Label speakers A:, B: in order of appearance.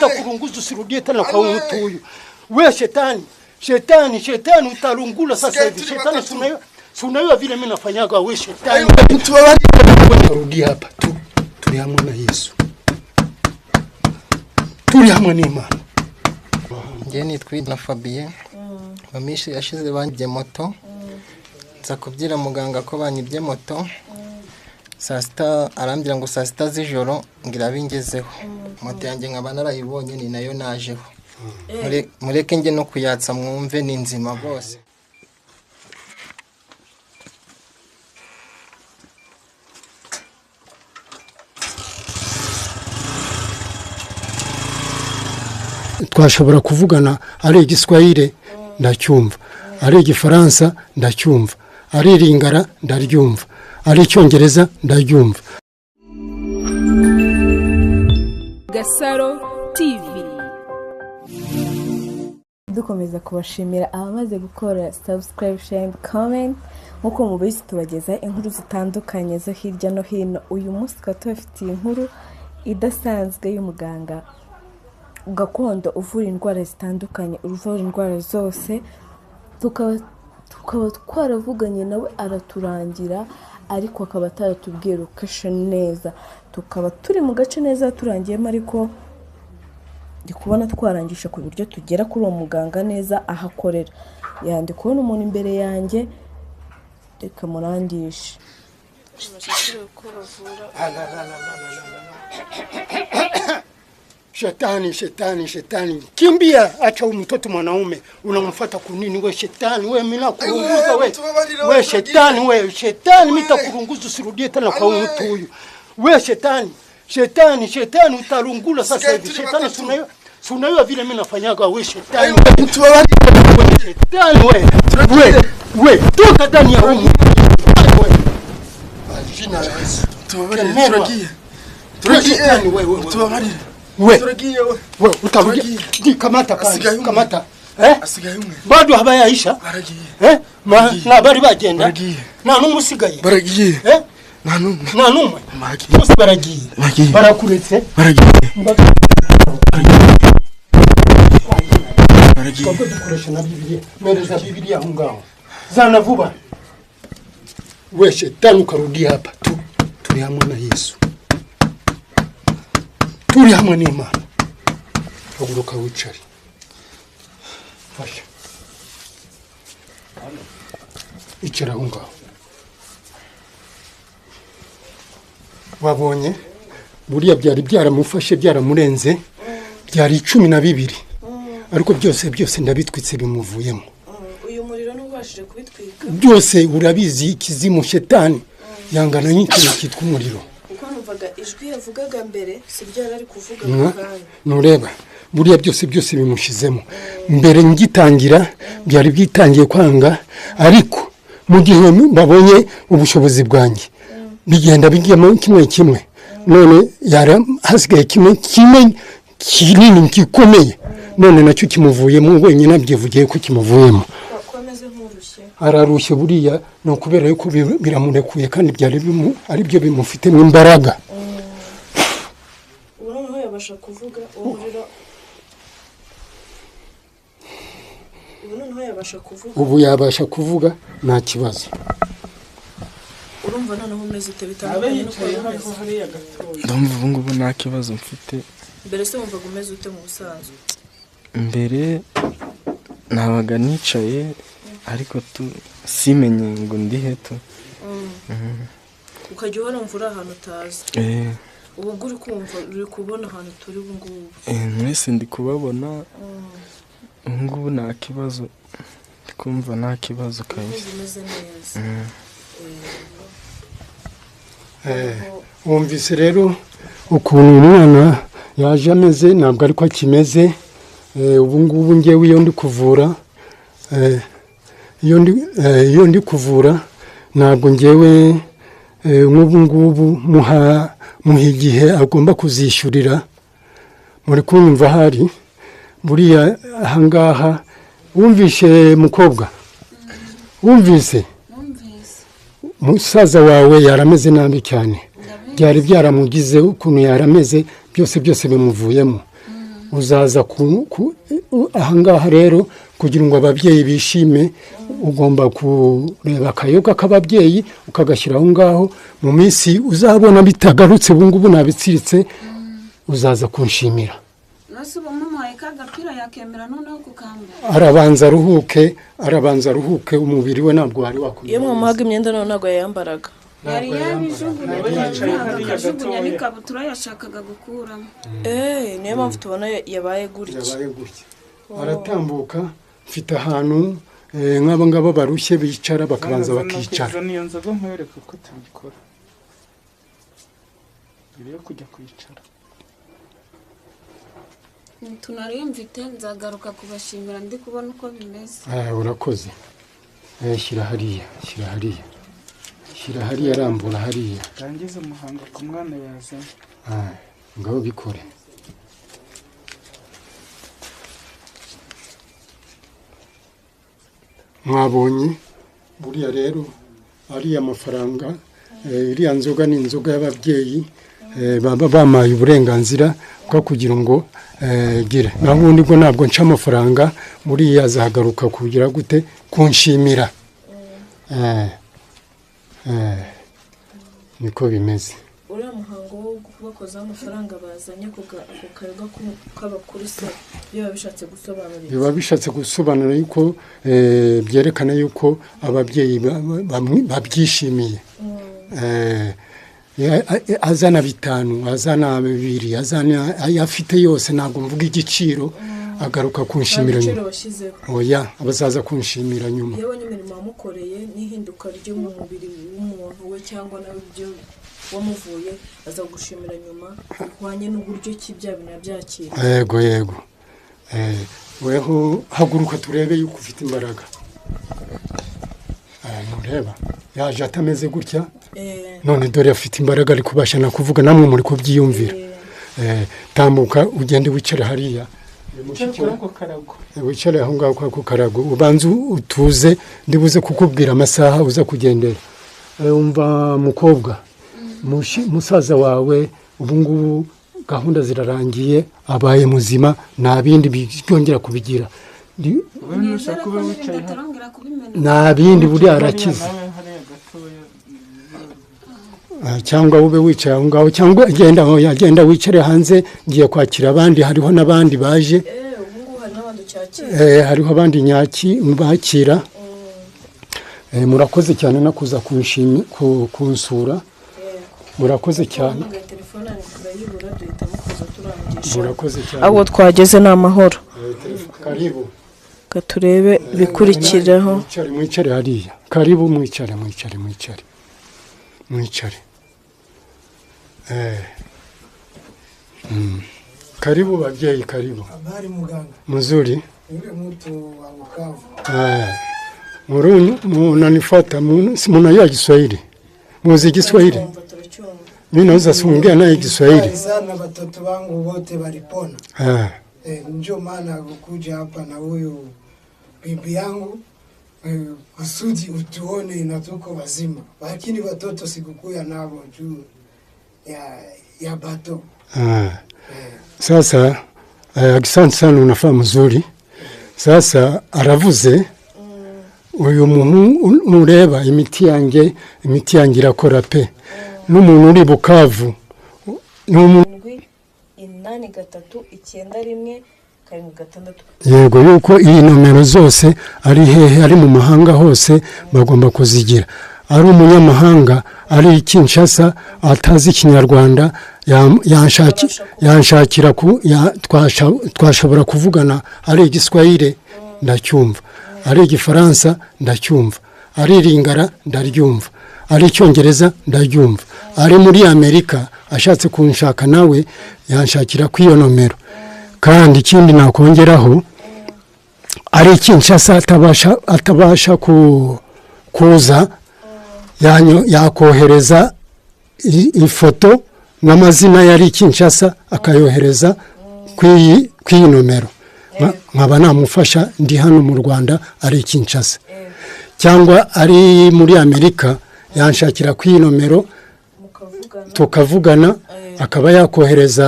A: nitakurunguza usirudie tena kwa mtu huyu. Wewe shetani utalungula sasa hivi. Shetani tunaiwa vile mimi nafanyaga wewe shetani.
B: Mtu wa
A: rudi hapa tu. Tuliamwa na Yesu. Tuliamwa ni Imana.
C: Ngeni twitwa Fabien. Mamishi yashize banjye moto. Nza kubyira muganga ko banyibye moto. Sasta arambira ngo sasta z'ijoro ngira bingezeho. Moto yanjye nkaba narayibonye ni nayo najeho. Mureke nge no kuyatsa mwumve ni nzima bose.
A: Twashobora kuvugana ari igiswahili ndacyumva, ari igifaransa ndacyumva, ari iringara ndaryumva, ari icyongereza ndaryumva.
D: Gasaro TV.
E: Dukomeza kubashimira abamaze gukora subscribe, share, comment. Nkuko mubizi tubageza inkuru zitandukanye zo hirya no hino. Uyu munsi twafitiye inkuru idasanzwe y'umuganga gakondo uvura indwara zitandukanye, uvura indwara zose. Tukaba twaravuganye nawe araturangira, ariko akaba ataratubwiye location neza. Tukaba turi mu gace neza turangiyemo, ariko ndi kubona twarangisha ku buryo tugera kuri uwo muganga neza ahakorera. Yandi kubona umuntu imbere yanjye, reka murangishe.
A: Shetani. Kimbia, acha mtoto mwanaume. Unamfuata kunini wewe shetani? Wewe mimi nakurunguza wewe. Wewe shetani mimi nitakurunguza usirudie tena kwa mtu huyu. Wewe shetani utalungula sasa hivi. Shetani tunaiwa vile mimi nafanyaga wewe shetani.
B: mtu wa
A: Shetani wewe. Toka ndani ya humu. Jina la Yesu.
B: Turagiye
A: wewe utarudia kamata pale kamata
B: asigaye umwe
A: bado habayaisha
B: baragiye
A: na habari bagenda na numusigaye
B: baragiye na numwe
A: bose baragiye barakuretse
B: baragiye
A: kwa dukoresha na Biblia mereza Biblia aho ngaho zana vuba wewe shetani ukarudia hapa tu tuliamwa na Yesu turi hamwe n'Imana. Haguruka wicare. Fasha. Icara aho ngaho. Wabonye buriya byari byaramufashe byaramurenze byari 12 ariko byose ndabitwitse bimuvuyemo.
E: Uyu muriro n'ubashije kubitwika
A: Byose urabizi ikizimu shetani yangana n'ikintu cyitwa umuriro.
E: Ijwi yavugaga mbere sibyo ari kuvuga
A: nureba buriya byose bimushizemo mbere ngitangira byari byitangiye kwanga, ariko mu gihe babonye ubushobozi bwanjye bigenda bigiyemo kimwe none yara hasigaye kimwe kinini gikomeye none nacyo kimuvuyemo wenyine abyivugiye ko kimuvuyemo. Ararushye buriya no kubera yuko biramurekuye kandi byari ari byo bimufitemo imbaraga.
E: Kuvuga
A: ubu yabasha kuvuga nta kibazo.
E: Urumva noneho umeze ute bitandukanye no hariya gatoya?
B: Ndumva ubu ngubu nta kibazo mfite.
E: Mbere se wumvaga umeze ute mu busanzwe?
B: Mbere nabaga nicaye ariko simenye ngo ndi heto.
E: Ukajya uhora mvura ahantu utazi. Ubu uri kumva uri kubona ahantu turi ubu ngubu.
B: Mwese ndi kubabona. Ubu ngubu nta kibazo. Ndikumva nta kibazo kabisa.
A: Wumvise rero ukuntu umwana yaje ameze ntabwo ariko akimeze. Ubu ngubu ngewe iyo ndi kuvura iyo ndi kuvura ntabwo ngewe nk'ubu ngubu muha igihe agomba kuzishyurira. Muri kunyumva hari buriya ahangaha wumvishe mukobwa wumvise musaza wawe yarameze nabi cyane byari byaramugize ukuntu yarameze byose bimuvuyemo uzaza ahangaha rero kugira ngo ababyeyi bishime ugomba kureba akayoga k'ababyeyi ukagashyira aho ngaho mu minsi uzabona bitagarutse ubu ngubu nabitsiritse uzaza kunshimira
F: nasi bumuhaye kagapira yakemera noneho kukambara
A: arabanza aruhuke umubiri we ntabwo wari wakomeye
E: iyo mwamuhaga imyenda none ntabwo yayambaraga
F: yari yabijugunya n'ikabutura yashakaga gukuramo
E: niyo mpamvu tubona yabaye gutya
A: aratambuka mfite ahantu nk'aba ngaba barushye bicara bakabanza bakicara
B: niyo nzoga nkwereka ko tubikora mbere yo kujya kwicara
F: tunariyo mfite nzagaruka kubashimira ndi kubona uko bimeze
A: urakoze shyira hariya arambura hariya
B: rangiza umuhango ku mwana yazanye
A: ngaho bikore mwabonye buriya rero ariya mafaranga iriya nzoga ni inzoga y'ababyeyi baba bamaye uburenganzira bwo kugira ngo gira naho ubundi bwo ntabwo nca amafaranga buriya azagaruka kugira gute kunshimira niko bimeze
E: uriya muhango wo kubakozaho amafaranga bazanye ku kayoga k'abakuru se biba bishatse gusobanura
A: yuko byerekana yuko ababyeyi babyishimiye azana 5 azana 2 azana ayafite yose ntabwo mvuga igiciro agaruka kunshimira nyuma oya abazaza kunshimira nyuma
E: yewe n'imirimo wamukoreye n'ihinduka ryo mu mubiri w'umuntu we cyangwa nawe ibyo wamuvuye aza gushimira nyuma uhwanye n'uburyo ki bya bintu byakira
A: yego weho haguruka turebe yuko ufite imbaraga nureba yaje atameze gutya none dore afite imbaraga ari kubasha na kuvuga namwe muri kubyiyumvira tambuka ugende wicare hariya wicare aho ngaho ku karago ubanze utuze ndibuze kukubwira amasaha uza kugendera umva mukobwa musaza wawe ubu ngubu gahunda zirarangiye abaye muzima nta bindi byongera kubigira nta bindi buriya arakize cyangwa ube wicaye aho ngaho cyangwa agenda wicare hanze ngiye kwakira abandi hariho n'abandi baje hariho abandi bakira murakoze cyane no kuza kunsura murakoze cyane murakoze cyane
E: abo twageze ni amahoro
A: karibu
E: gaturebe bikurikiraho
A: mwicare hariya karibu mwicare karibu babyeyi karibu
G: habari muganga
A: mzuri
G: yule mtu wa Bukavu
A: munanifuata mnajua Kiswahili muzi Kiswahili mimi naweza kuongea naye Kiswahili
G: sana watoto wangu wote walipona ndio maana kukuja hapa na huyu bibi yangu kusudi utuone na tuko wazima lakini watoto sikukuya nao juu ya bato
A: sasa asante sana unafaa mzuri sasa aravuze uyu muntu nureba imiti yanjye irakora pe n'umuntu uri Bukavu yego yuko iyi nomero zose ari hehe ari mu mahanga hose bagomba kuzigira ari umunyamahanga ari Kinshasa atazi Ikinyarwanda yanshakira twashobora kuvugana ari Igiswahili ndacyumva ari Igifaransa ndacyumva ari Lingala ndaryumva ari Icyongereza ndaryumva ari muri Amerika ashatse kunshaka nawe yanshakira ku iyo nomero kandi ikindi nakongeraho ari Kinshasa atabasha kuza yakohereza ifoto n'amazina yari Kinshasa akayohereza ku iyi nomero nkaba namufasha ndi hano mu Rwanda ari Kinshasa cyangwa ari muri Amerika yanshakira ku iyi nomero tukavugana akaba yakohereza